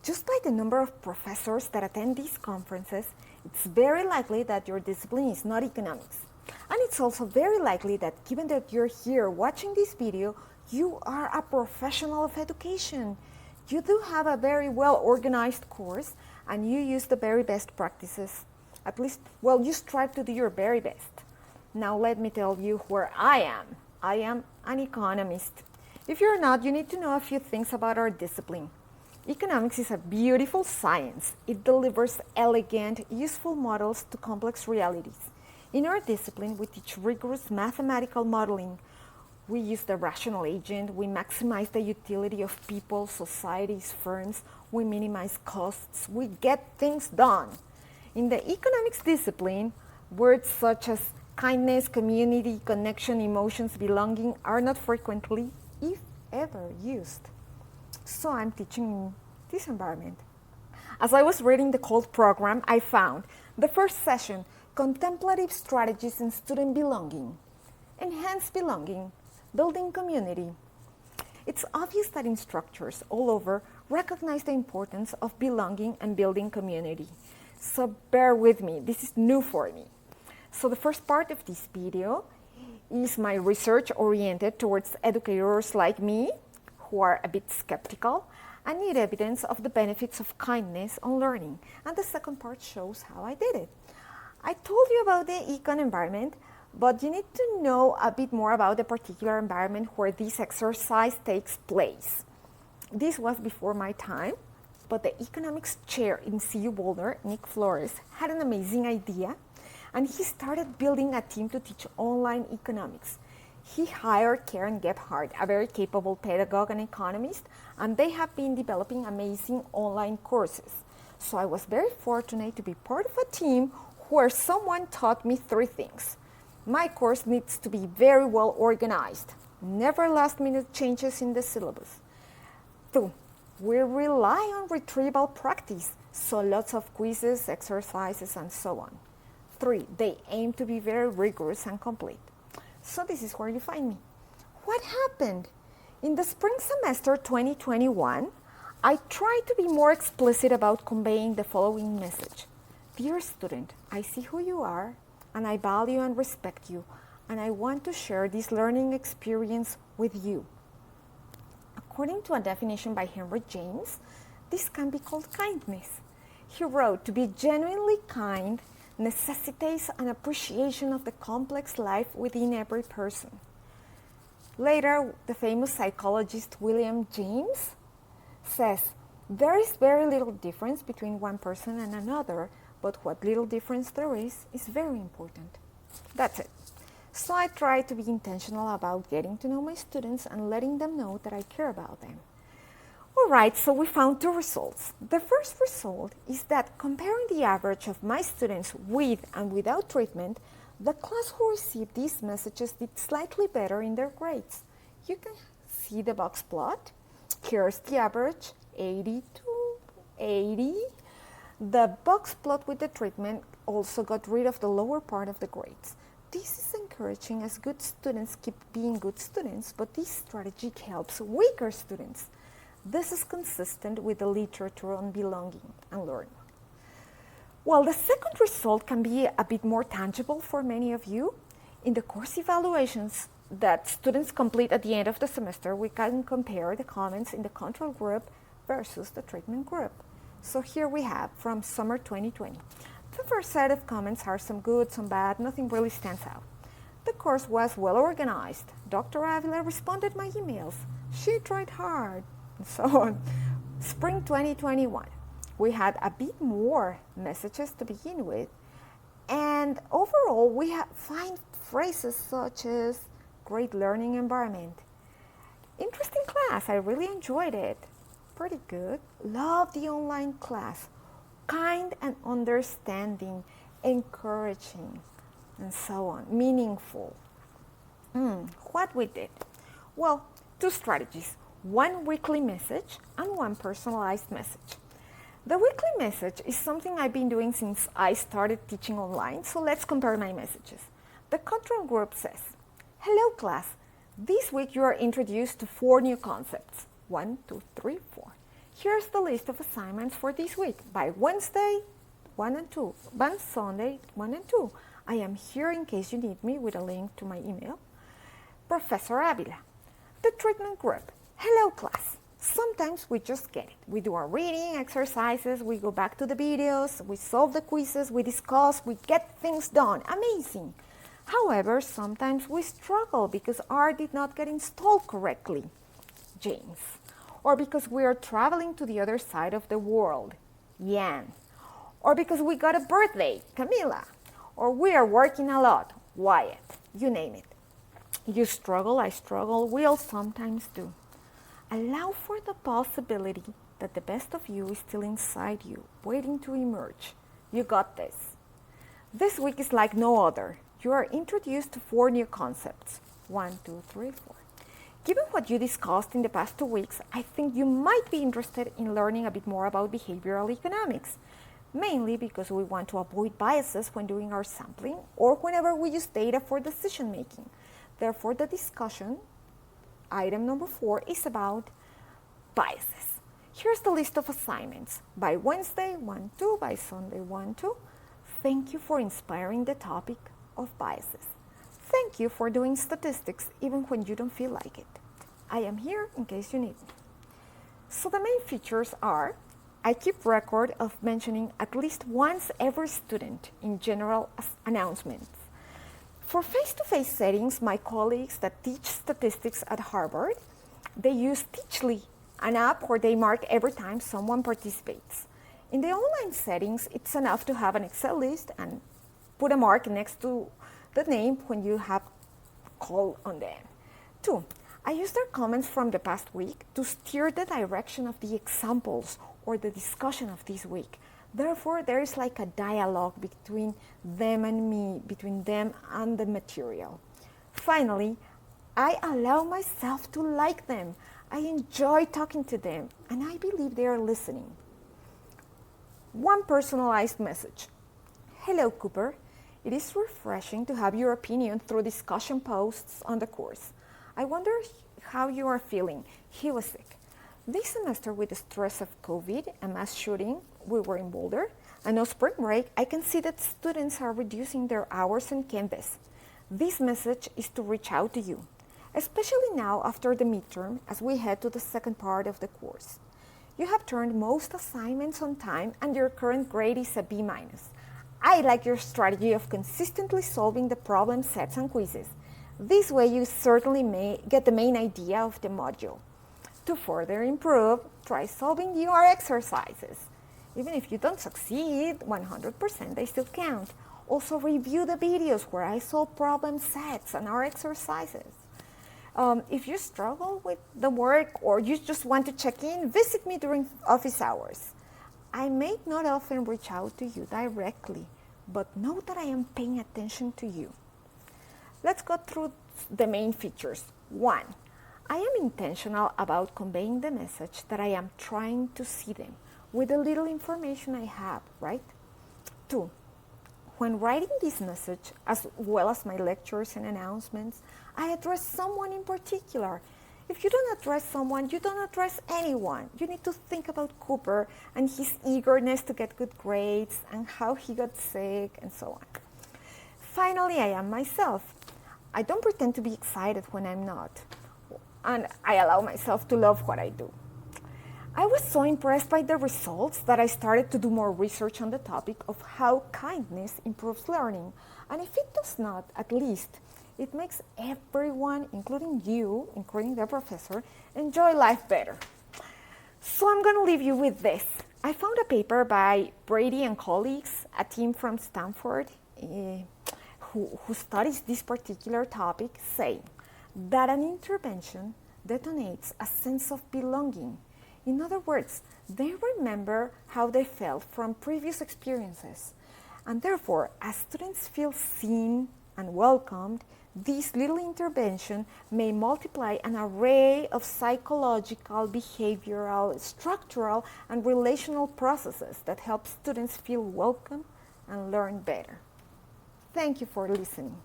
Just by the number of professors that attend these conferences, it's very likely that your discipline is not economics. And it's also very likely that given that you're here watching this video, you are a professional of education. You do have a very well-organized course and you use the very best practices. At least, well, you strive to do your very best. Now let me tell you where I am. I am an economist. If you're not, you need to know a few things about our discipline. Economics is a beautiful science. It delivers elegant, useful models to complex realities. In our discipline, we teach rigorous mathematical modeling. We use the rational agent. We maximize the utility of people, societies, firms. We minimize costs. We get things done. In the economics discipline, words such as kindness, community, connection, emotions, belonging are not frequently, if ever, used. So I'm teaching in this environment. As I was reading the COLTT program, I found the first session, Contemplative Strategies in Student Belonging, Enhanced Belonging, Building Community. It's obvious that instructors all over recognize the importance of belonging and building community. So bear with me, this is new for me. So the first part of this video is my research oriented towards educators like me who are a bit skeptical and need evidence of the benefits of kindness on learning. And the second part shows how I did it. I told you about the econ environment, but you need to know a bit more about the particular environment where this exercise takes place. This was before my time, but the economics chair in CU Boulder, Nick Flores, had an amazing idea, and he started building a team to teach online economics. He hired Karen Gebhardt, a very capable pedagogue and economist, and they have been developing amazing online courses. So I was very fortunate to be part of a team where someone taught me 3 things. My course needs to be very well organized, never last-minute changes in the syllabus. 2, we rely on retrieval practice, so lots of quizzes, exercises, and so on. 3, they aim to be very rigorous and complete. So this is where you find me. What happened? In the spring semester 2021, I tried to be more explicit about conveying the following message. Dear student, I see who you are, and I value and respect you, and I want to share this learning experience with you. According to a definition by Henry James, this can be called kindness. He wrote, to be genuinely kind necessitates an appreciation of the complex life within every person. Later, the famous psychologist William James says, there is very little difference between one person and another, but what little difference there is very important. That's it. So I try to be intentional about getting to know my students and letting them know that I care about them. All right, so we found 2 results. The first result is that comparing the average of my students with and without treatment, the class who received these messages did slightly better in their grades. You can see the box plot. Here's the average, 80 to 80. The box plot with the treatment also got rid of the lower part of the grades. This is encouraging as good students keep being good students, but this strategy helps weaker students. This is consistent with the literature on belonging and learning. Well, the second result can be a bit more tangible for many of you. In the course evaluations that students complete at the end of the semester, we can compare the comments in the control group versus the treatment group. So here we have from summer 2020. The first set of comments are some good, some bad, nothing really stands out. The course was well organized. Dr. Avila responded my emails. She tried hard, and so on. Spring 2021, we had a bit more messages to begin with. And overall, we find phrases such as great learning environment. Interesting class, I really enjoyed it. Pretty good. Love the online class. Kind and understanding, encouraging, and so on. Meaningful. What we did? Well, 2 strategies. 1 weekly message and 1 personalized message. The weekly message is something I've been doing since I started teaching online, so let's compare my messages. The control group says, hello class, this week you are introduced to 4 new concepts. 1, 2, 3, 4. Here's the list of assignments for this week. By Wednesday, 1 and 2. By Sunday, 1 and 2. I am here in case you need me with a link to my email. Professor Avila. The treatment group. Hello class. Sometimes we just get it. We do our reading exercises, we go back to the videos, we solve the quizzes, we discuss, we get things done. Amazing. However, sometimes we struggle because R did not get installed correctly. James. Or because we are traveling to the other side of the world. Yan. Or because we got a birthday. Camila. Or we are working a lot. Wyatt. You name it. You struggle, I struggle, we all sometimes do. Allow for the possibility that the best of you is still inside you, waiting to emerge. You got this. This week is like no other. You are introduced to 4 new concepts. 1, 2, 3, 4. Given what you discussed in the past 2 weeks, I think you might be interested in learning a bit more about behavioral economics, mainly because we want to avoid biases when doing our sampling or whenever we use data for decision making. Therefore, the discussion, item number 4, is about biases. Here's the list of assignments. By Wednesday, 1, 2. By Sunday, 1, 2. Thank you for inspiring the topic of biases. Thank you for doing statistics even when you don't feel like it. I am here in case you need me. So the main features are, I keep record of mentioning at least once every student in general announcements. For face-to-face settings, my colleagues that teach statistics at Harvard, they use Teachly, an app where they mark every time someone participates. In the online settings, it's enough to have an Excel list and put a mark next to the name when you have called on them. 2, I use their comments from the past week to steer the direction of the examples or the discussion of this week. Therefore, there is like a dialogue between them and me, between them and the material. Finally, I allow myself to like them. I enjoy talking to them, and I believe they are listening. 1 personalized message. Hello, Cooper. It is refreshing to have your opinion through discussion posts on the course. I wonder how you are feeling. He was sick. This semester, with the stress of COVID, a mass shooting, we were in Boulder, and on spring break, I can see that students are reducing their hours on Canvas. This message is to reach out to you, especially now after the midterm as we head to the second part of the course. You have turned most assignments on time and your current grade is a B-. I like your strategy of consistently solving the problem sets and quizzes. This way you certainly may get the main idea of the module. To further improve, try solving your exercises. Even if you don't succeed 100%, they still count. Also review the videos where I solve problem sets and our exercises. If you struggle with the work or you just want to check in, visit me during office hours. I may not often reach out to you directly, but know that I am paying attention to you. Let's go through the main features. 1. I am intentional about conveying the message that I am trying to see them with the little information I have, right? 2. When writing this message, as well as my lectures and announcements, I address someone in particular. If you don't address someone, you don't address anyone. You need to think about Cooper and his eagerness to get good grades and how he got sick and so on. Finally, I am myself. I don't pretend to be excited when I'm not. And I allow myself to love what I do. I was so impressed by the results that I started to do more research on the topic of how kindness improves learning. And if it does not, at least it makes everyone, including you, including the professor, enjoy life better. So I'm going to leave you with this. I found a paper by Brady and colleagues, a team from Stanford, who studies this particular topic, saying that an intervention detonates a sense of belonging. In other words, they remember how they felt from previous experiences. And therefore, as students feel seen and welcomed, this little intervention may multiply an array of psychological, behavioral, structural, and relational processes that help students feel welcome and learn better. Thank you for listening.